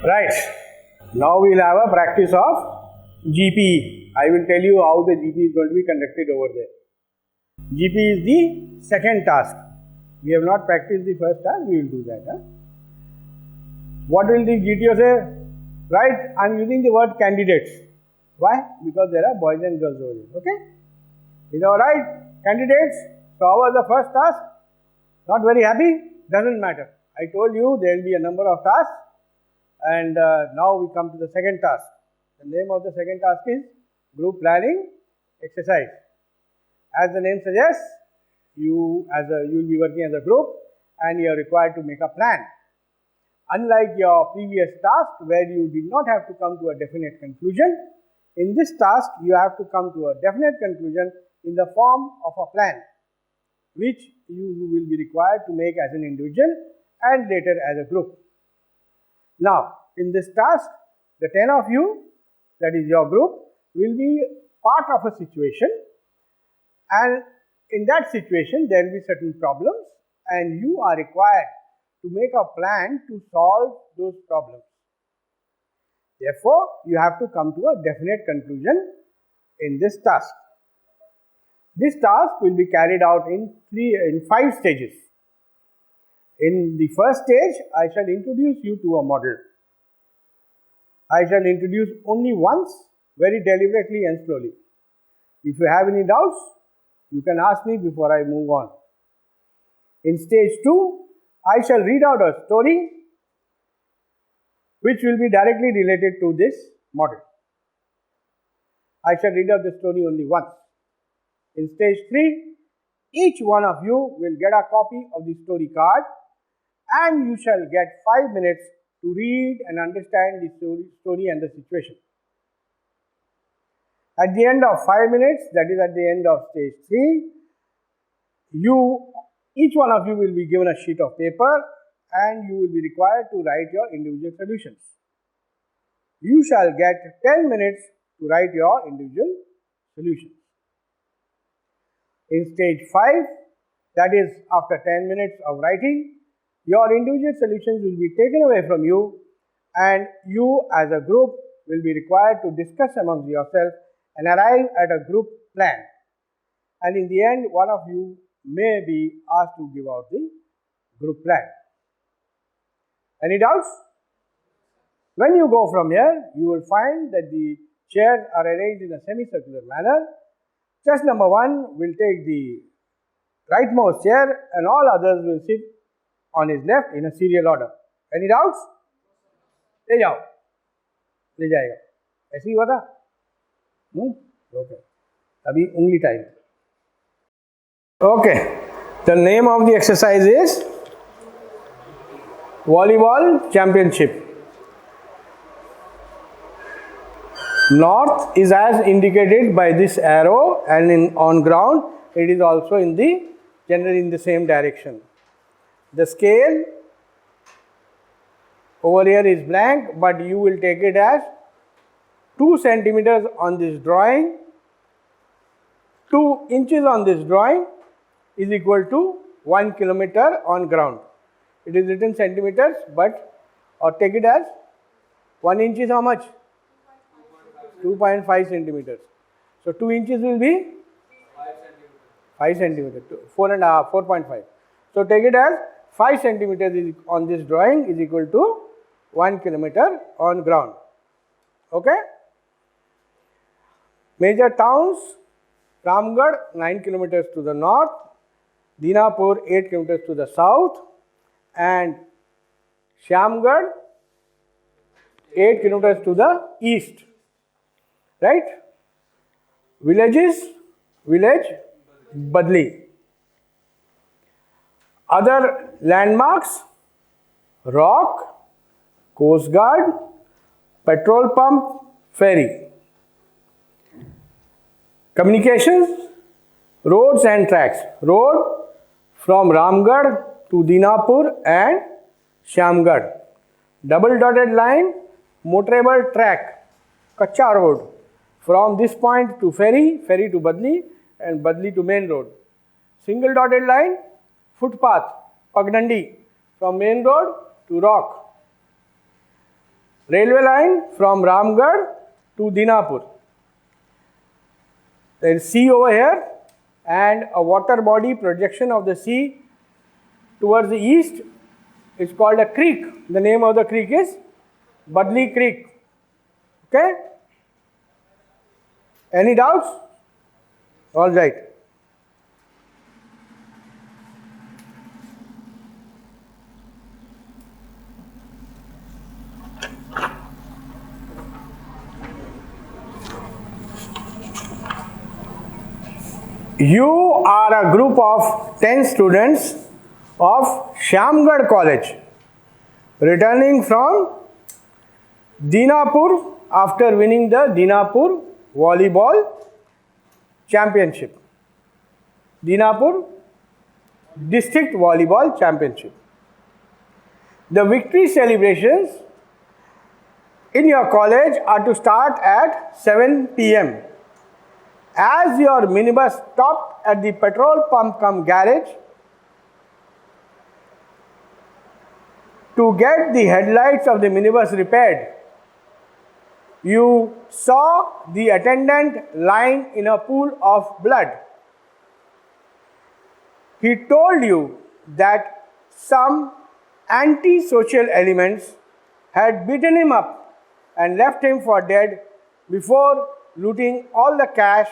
Right. Now we will have a practice of GPE. I will tell you how the GPE is going to be conducted over there. GPE is the second task. We have not practiced the first task, we will do that. What will the GTO say? Right, I am using the word candidates. Why? Because there are boys and girls over here. Okay? Is that right? Candidates. So how was the first task? Not very happy? Doesn't matter. I told you there will be a number of tasks, and now we come to the second task. The name of the second task is group planning exercise. As the name suggests, you will be working as a group and you are required to make a plan. Unlike your previous task where you did not have to come to a definite conclusion, in this task you have to come to a definite conclusion in the form of a plan, which you will be required to make as an individual and later as a group. Now, in this task, the 10 of you, that is your group, will be part of a situation, and in that situation there will be certain problems and you are required to make a plan to solve those problems. Therefore, you have to come to a definite conclusion in this task. This task will be carried out in 5 stages. In the first stage, I shall introduce you to a model. I shall introduce only once, very deliberately and slowly. If you have any doubts, you can ask me before I move on. In stage 2, I shall read out a story which will be directly related to this model. I shall read out the story only once. In stage 3, each one of you will get a copy of the story card and you shall get 5 minutes to read and understand the story and the situation. At the end of 5 minutes, that is at the end of stage 3, each one of you will be given a sheet of paper and you will be required to write your individual solutions. You shall get 10 minutes to write your individual solutions. In stage 5, that is after 10 minutes of writing, your individual solutions will be taken away from you and you as a group will be required to discuss amongst yourselves and arrive at a group plan. And in the end, one of you may be asked to give out the group plan. Any doubts? When you go from here, you will find that the chairs are arranged in a semicircular manner. Chest number 1 will take the rightmost chair and all others will sit on his left in a serial order. Any doubts? ले जाओ, ले जाएगा. ऐसे ही हुआ था? Okay. अभी उंगली time. Okay. The name of the exercise is Volleyball Championship. North is as indicated by this arrow, and on ground it is also generally in the same direction. The scale over here is blank, but you will take it as 2 centimeters on this drawing, 2 inches on this drawing is equal to 1 kilometer on ground. It is written centimeters, or take it as 1 inch is how much? 2.5 centimeters. So 2 inches will be 5 centimeters, 4.5. So take it as 5 centimeters on this drawing is equal to 1 kilometer on ground. Okay? Major towns: Ramgarh 9 kilometers to the north, Dinapur 8 kilometers to the south, and Shyamgarh 8 kilometers to the east. Right? Villages: village Badli. Other landmarks: rock, coast guard, petrol pump, ferry. Communications: roads and tracks. Road from Ramgarh to Dinapur and Shyamgarh. Double dotted line, motorable track, Kacha road. From this point to ferry, ferry to Badli, and Badli to main road. Single dotted line, footpath, Pagdandi, from main road to rock. railway line from Ramgarh to Dinapur. There is sea over here and a water body, projection of the sea towards the east. It's called a creek. The name of the creek is Badli Creek. Okay? Any doubts? All right. You are a group of 10 students of Shamgarh College returning from Dinapur after winning the Dinapur Volleyball Championship. Dinapur District Volleyball Championship. The victory celebrations in your college are to start at 7 p.m. As your minibus stopped at the petrol pump cum garage to get the headlights of the minibus repaired, you saw the attendant lying in a pool of blood. He told you that some anti-social elements had beaten him up and left him for dead before looting all the cash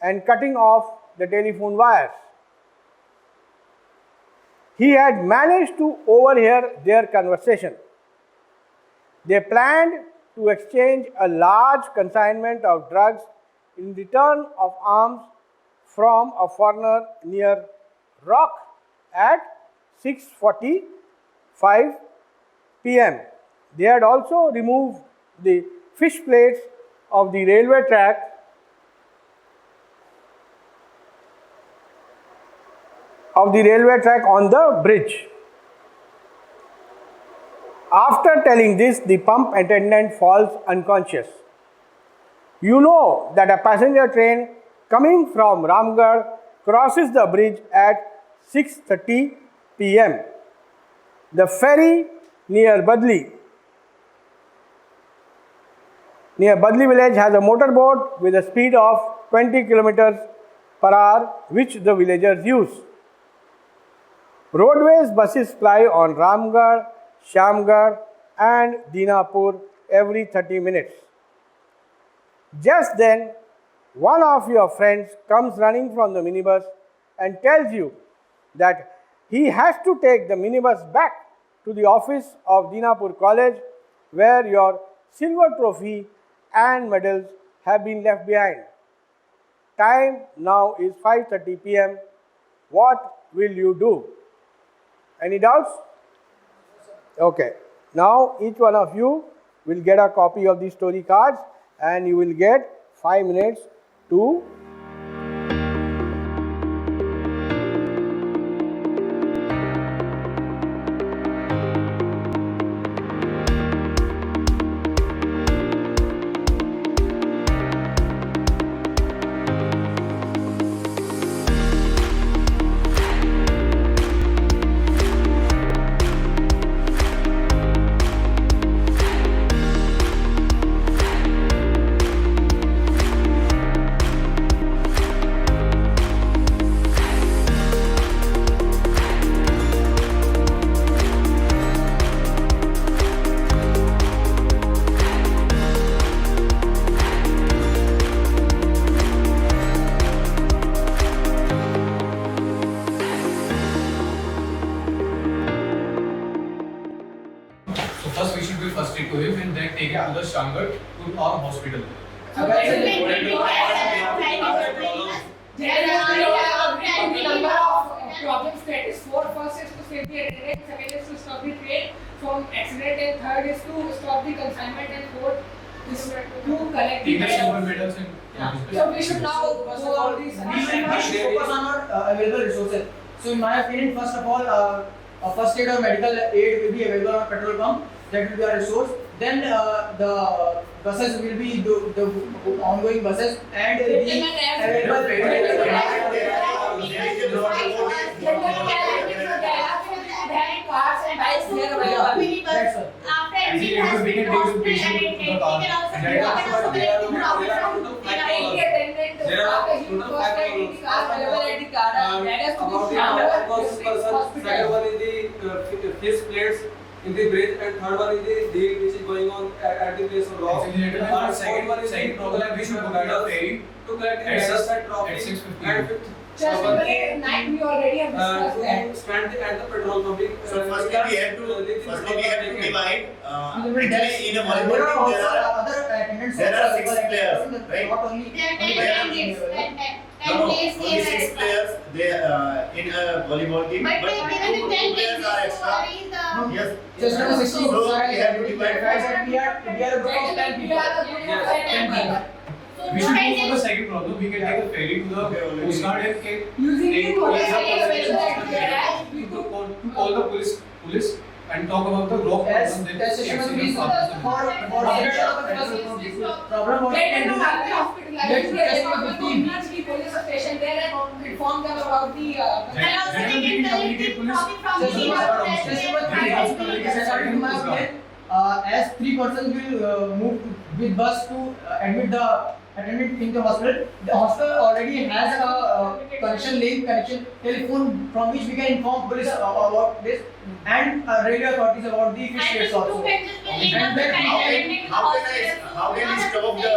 and cutting off the telephone wires. He had managed to overhear their conversation. They planned to exchange a large consignment of drugs in return of arms from a foreigner near Rock at 6:45 p.m. They had also removed the fish plates of the railway track on the bridge. After telling this, the pump attendant falls unconscious. You know that a passenger train coming from Ramgarh crosses the bridge at 6:30 p.m. The ferry near Badli village has a motorboat with a speed of 20 kilometers per hour, which the villagers use. Roadways buses ply on Ramgarh, Shamgarh and Dinapur every 30 minutes. Just then, one of your friends comes running from the minibus and tells you that he has to take the minibus back to the office of Dinapur College, where your silver trophy and medals have been left behind. Time now is 5:30 p.m. What will you do? Any doubts? Okay. Now each one of you will get a copy of these story cards and you will get 5 minutes to Shamgarh to our hospital. Problems that is first is to save the attendant, second is to stop the train from accident, and third is to stop the consignment, and fourth is to collect the medals. So we should now go over these. We should focus on our available resources. So in my opinion, first of all, first aid or medical aid will be available on petrol pump. That will be our resource. Then the buses will be the ongoing buses and the available cars and bikes here available. After easy enough, we can take the patient to the car. There are total 5 second one is the his plates in the bridge, and third one is the deal which is going on at the place of rock. And second one is the problem we should book at a ferry to collect the at medals at rock. 6:50. And fifth, Just night we already have discussed to that. stand at the petrol pump. So firstly we have to divide. Actually in a There volleyball are team also there are other attendants. there are also 6 available, players, right? Not only There are 10 candidates. only 6 players they in a volleyball team, But but given the 10 2 players are extra. candidates, Yes. just So now 16. we have to divide. We are a group of 10 We people. are a group of 10 people. We should go for the second problem. We can take a ferry to the Coast Guard and Using the take police the available that we have, we could to call the police and talk about the rock As problem. as session is for selection of the first problem what we let can them do. have the hospitalized. Let's They take have to 15. reach the police station there and inform them about the and also they can collect the copy from the Session department. in my opinion, as 3 persons will move with bus to admit the attendant in the hospital. The hospital already has a connection telephone from which we can inform police about this and railway authorities about the I fish think rates 2 also. pages will And enough to then connect How can I stop the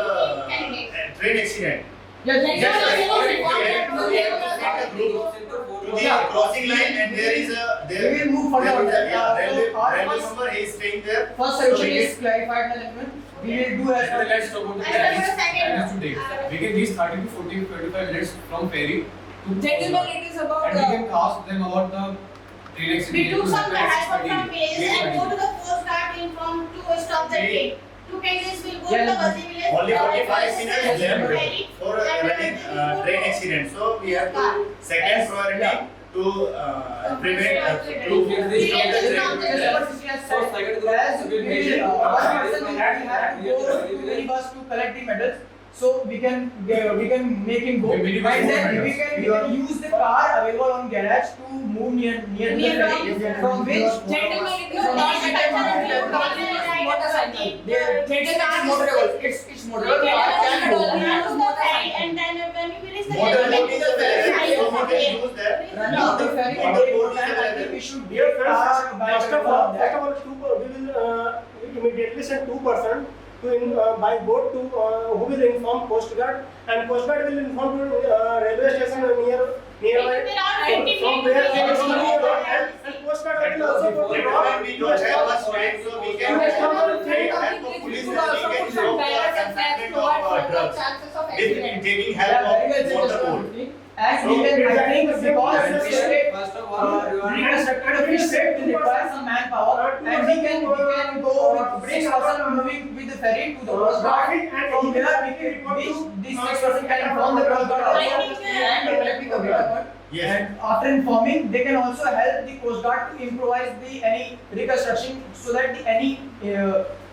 train accident? Yeah, Let's just go. We have to send a group to the crossing line, and there is a we will move further on that. railway member he is staying there. First solution is clarified, gentlemen. We will do as And let's talk about the And times. second- Times to take. We can reach 30 to 40 to 25 minutes from ferry to gentlemen, it is about and we can ask them about the train accident. We took some help from Yes, village and go to the Coast Guard to inform to stop the train. 2 candidates will go to the Buzzy village. Only 45 minutes left Ferry. for running train accident. So we have to second priority to prevent to We this can from the just train. not Just the- what Sri has So said, second group as will we measure, will, one person will have to go to many bus to collect the medals. So we can make him go. We minimize And then more we can use the car available on garage to move near the ferry, from which gentlemen, it is not motorcycle. it's motorable. It's motorable. Car can go. And then when we finish the Motorboat is available, so we can use that. Running of the ferry can take more time. I think we should Dear get friends, car by first of on all, that. we will immediately send 2 person by boat to who will inform Coast Guard, and Coast Guard will inform to railway station nearby from where they will come and Coast Guard will also go to Gentlemen, we don't have much time, so we can take help of police and we can stop the consignment of drugs with taking help of motorboat. And So, we can, I think, because First of all, you are reconstructed a fish shape will require some manpower, and we can go with 6 person moving with the ferry to the Coast Guard. From there, we can reach this 6 person can inform the Coast Guard also and collect the data. Yes. And after informing, they can also help the Coast Guard to improvise any reconstruction so that any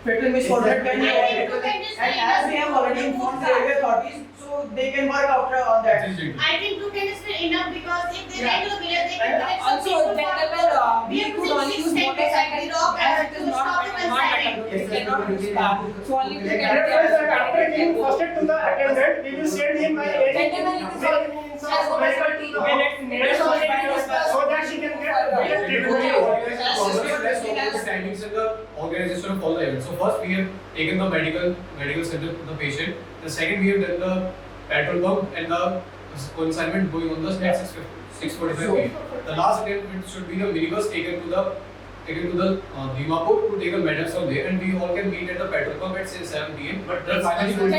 fatal misfortune can be avoided. And as we have already informed the railway authorities, so they can work out on that. I think 2 candidates will enough because if they went to the village, they can collect some Also, people gentlemen, we we have could to only six use candidates motorcycle at the rock as and it to is stop the not consignment. we cannot use car. So only we Dear can friends, after giving first aid to the attendant, we will send him by Gentlemen, it is already so that she can get better treatment. Timings and the organization of all the events. So first we have taken the medical center to the patient. The second we have done the petrol pump and the consignment going on the at 6:45 p.m. The last attempt should be the minibus taken to the Dimapur to take a medals from there, and we all can meet at the petrol pump at say 7 p.m. But then that's finally going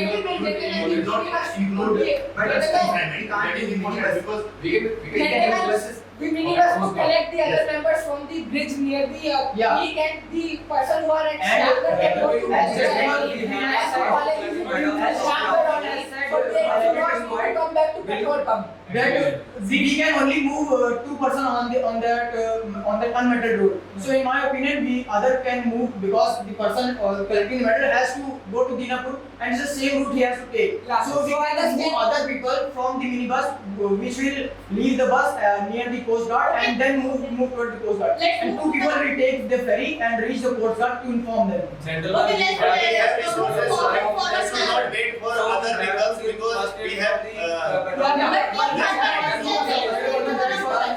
will not include, but that's consignment. That is important because we minibus to collect the other members from the bridge near the peak and the person who are at Shamgar can go to come back to petrol pump. That we can only move 2 person on that unmetered road. So in my opinion, we other can move because the person collecting the metal has to go to Dinapur and it's the same route he has to take. Yeah. So we can move other people from the minibus, which will leave the bus near the Coast Guard and then move toward the Coast Guard. And two people will take the ferry and reach the Coast Guard to inform them. But we have resources, so let's not wait for other vehicles because we have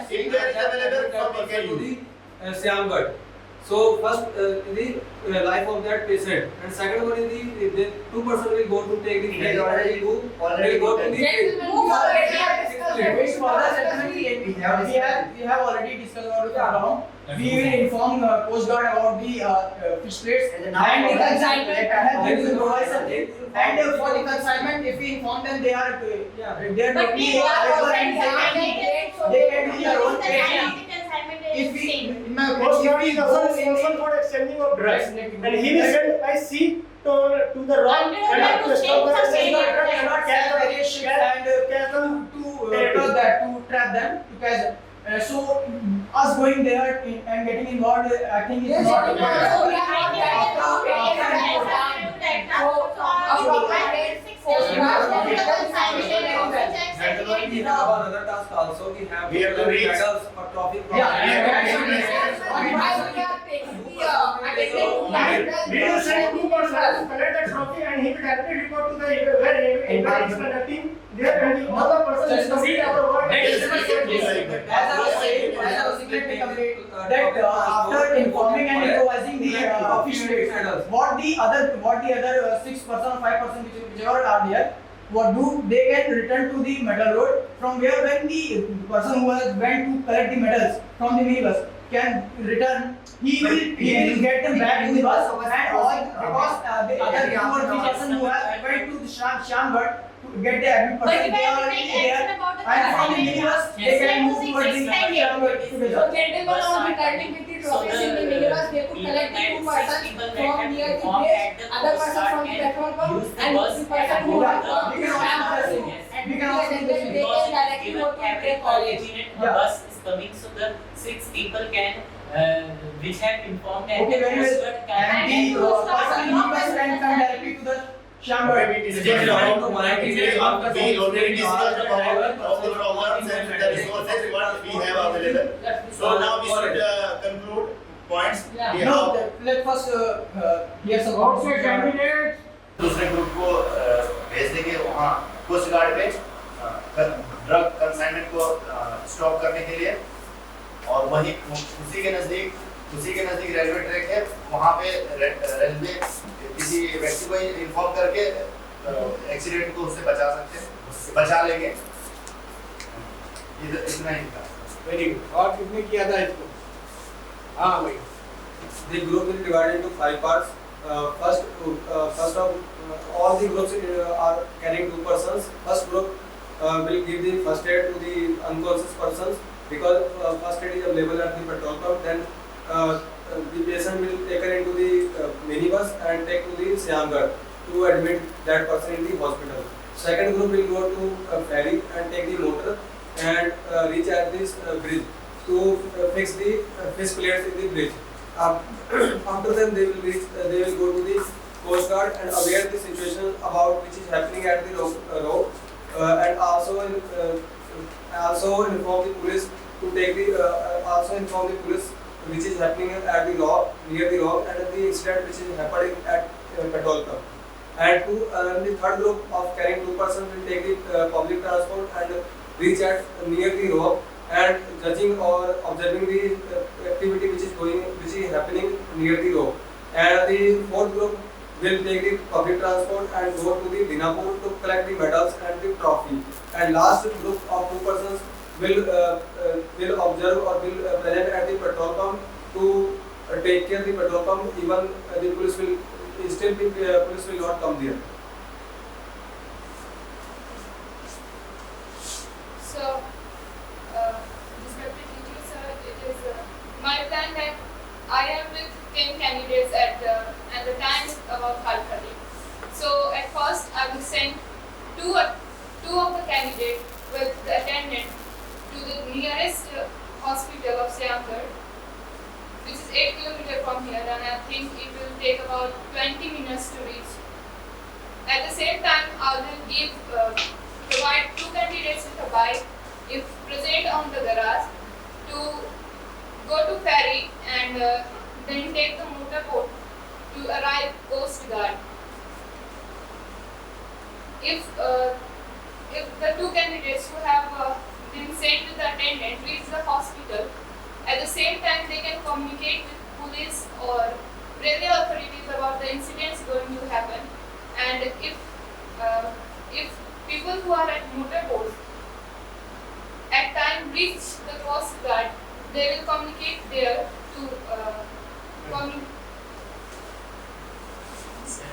if there is available from we can use. Siamgarh. So first the life of that patient, and second one is the two person will go to take the ferry already will go to the We have already discussed about the problem. We will inform Coast Guard about the fish plates and the consignment. They will provide something. And for the consignment, if we inform them, they are totally available and they can do their own training. If we, in my Coast Guard is also opinion, responsible for exchanging of drugs, and he will send by sea to the rock and to stop the truck cannot catch the various ships and catch them to trap them, to catch them. So us going there and getting involved, I think is not another task also. We have to reach medals or trophy. We will send 2 persons to collect the trophy and he will directly report to the where everybody is conducting there and the other person is complete our work. As I was saying, that after informing and improvising the fish rates, what the other 6% or 5% whichever are there, what do they can return to the medal road from where when the person who has went to collect the medals from the minibus can return, he will get them back to the bus and all because the other 2 or 3 person who has went to the Shamgarh to get the admit person, they are already there and from the minibus they can move towards the Shamgarh to the So gentlemen on returning with the trophies in the minibus, they could collect the 2 persons from near the place, other person from the petrol pump, and the person who has gone to Shamgarh. We can also do this. They can directly go to their college. The bus is coming, so the 6 people can, which have informed and Okay, very well. And the person in the bus can come directly to the Shamgarh. We already discussed about the problems and the resources what we have available. So now we should conclude points. We No, have let's first hear some Also candidates. दूसरे group को भेज देंगे वहाँ coast guard पे drug consignment को stop करने के लिए और वहीं उसी के नजदीक रेलवे ट्रैक है वहाँ पे रेलवे किसी व्यक्ति को इन्फॉर्म करके एक्सीडेंट को उससे बचा लेंगे इतना ही था। Very good. और कितने किया था इसको? हाँ भाई। The group is divided into 5 parts. First of all the groups are carrying 2 persons. First group will give the first aid to the unconscious persons because first aid is available at the petrol pump. Then the patient will be taken into the minibus and take to the Siamgarh to admit that person in the hospital. Second group will go to a ferry and take the motor and reach at this bridge to fix the fish plates in the bridge. After them they will go to the Coast Guard and aware the situation about which is happening at the road and also inform the police to take the also inform the police which is happening at the rock near the rock and the incident which is happening at petrol pump. And the third group of carrying 2 persons will take the public transport and reach at near the rock and judging or observing the activity which is happening near the road. And the fourth group will take the public transport and go to the Dinapur to collect the medals and the trophy. And last group of 2 persons will observe or will present at the petrol pump to take care of the petrol pump. Even the police will police will not come there. So, respected teacher sir, it is my plan that I am with 10 candidates and the time is about 5:30. So at first I will send two of the candidates with the attendant to the nearest hospital of Siamgarh, which is 8 km from here, and I think it will take about 20 minutes to reach. At the same time, I will provide 2 candidates with a bike if present on the garage to go to ferry and then take the motorboat to arrive Coast Guard. If the 2 candidates who have been sent with the attendant reach the hospital, at the same time they can communicate with police or railway authorities about the incidents going to happen. And if people who are at motorboats at time reach the Coast Guard, they will communicate there to Sir,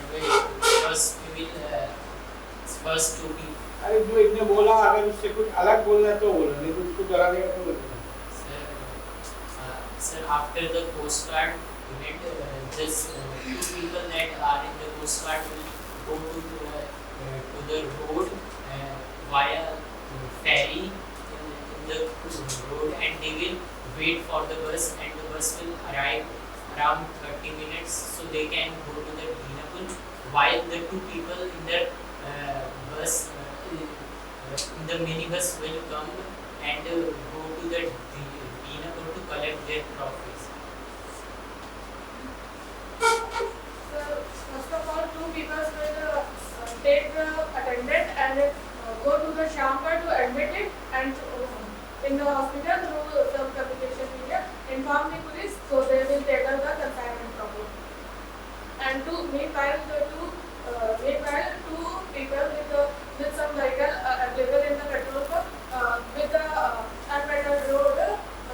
first we will first 2 people. अरे जो इसने बोला अगर उससे कुछ अलग बोलना है तो बोलो, नहीं तो उसको डरा देगा तो बोलो. Sir, after the Coast Guard event, just 2 people that are in the Coast Guard will go to the road via ferry in the road, and they will wait for the bus, and the bus will arrive around 30 minutes, so they can go to the Dinapur, while the 2 people in the bus, in the minibus will come and go to the Dinapur to collect their trophies. So, first of all, 2 people will take the attendant and go to the Shamgar to admit it, and in the hospital through some communication media inform the police, so they will take out the consignment properly. And meanwhile, 2 people with some vehicle available in the petrol pump with the unpettered road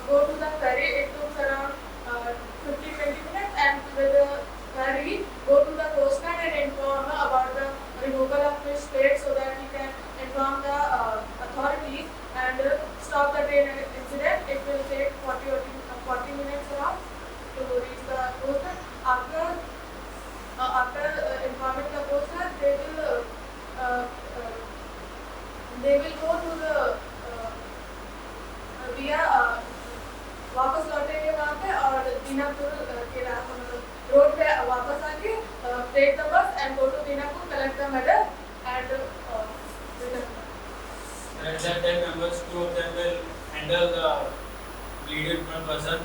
go to the ferry. It took around 15-20 minutes, and with the ferry go to the Coast Guard and inform about the removal of fish plate, so that he can inform the authorities and stop the train incident. It will take 40 minutes around to reach the Coast Guard. After informing the Coast Guard, they will go to the via वापस लौटेंगे वहाँ पे और दीनापुर के road पे वापस आके take the bus and go to Dinapur, collect the medal and return. At that time, members, 2 of them will handle the bleeding one person.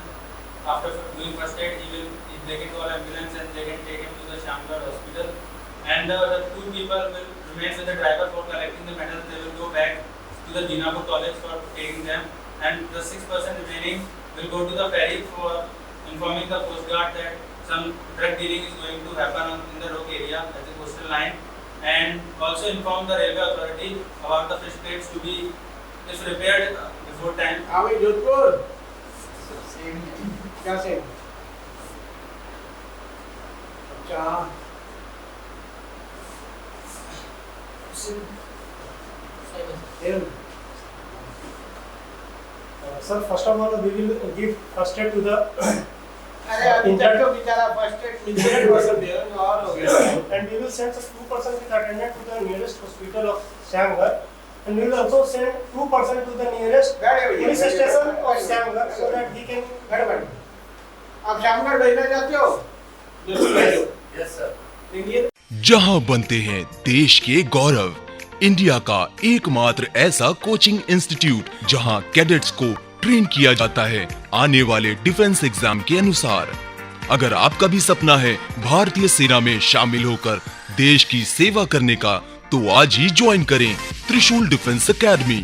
After doing first aid, they can call ambulance and they can take him to the Shamgar hospital. And the 2 people will remain with the driver for collecting the medals. They will go back to the Dinapur college for taking them. And the 6 person remaining will go to the ferry for informing the Coast Guard that some drug dealing is going to happen in the rock area at the coastal line, and also inform the railway authority about the fish plates to be repaired before time. हाँ भाई जोधपुर क्या same? अच्छा Sir, first of all, we will give first aid to the अरे अभी तक तो बेचारा first aid मिलने वाला है और हो गया. And we will send 2 person with attendant to the nearest hospital of Shamgar, and we will also send 2 person to the nearest police station of Shamgar, so that he can. गड़बड़. आप शामगढ़ भेजना चाहते हो? Yes, sir. जहां बनते हैं देश के गौरव, इंडिया का एकमात्र ऐसा कोचिंग इंस्टीट्यूट जहां कैडेट्स को ट्रेन किया जाता है आने वाले डिफेंस एग्जाम के अनुसार। अगर आपका भी सपना है भारतीय सेना में शामिल होकर देश की सेवा करने का, तो आज ही ज्वाइन करें त्रिशूल डिफेंस एकेडमी।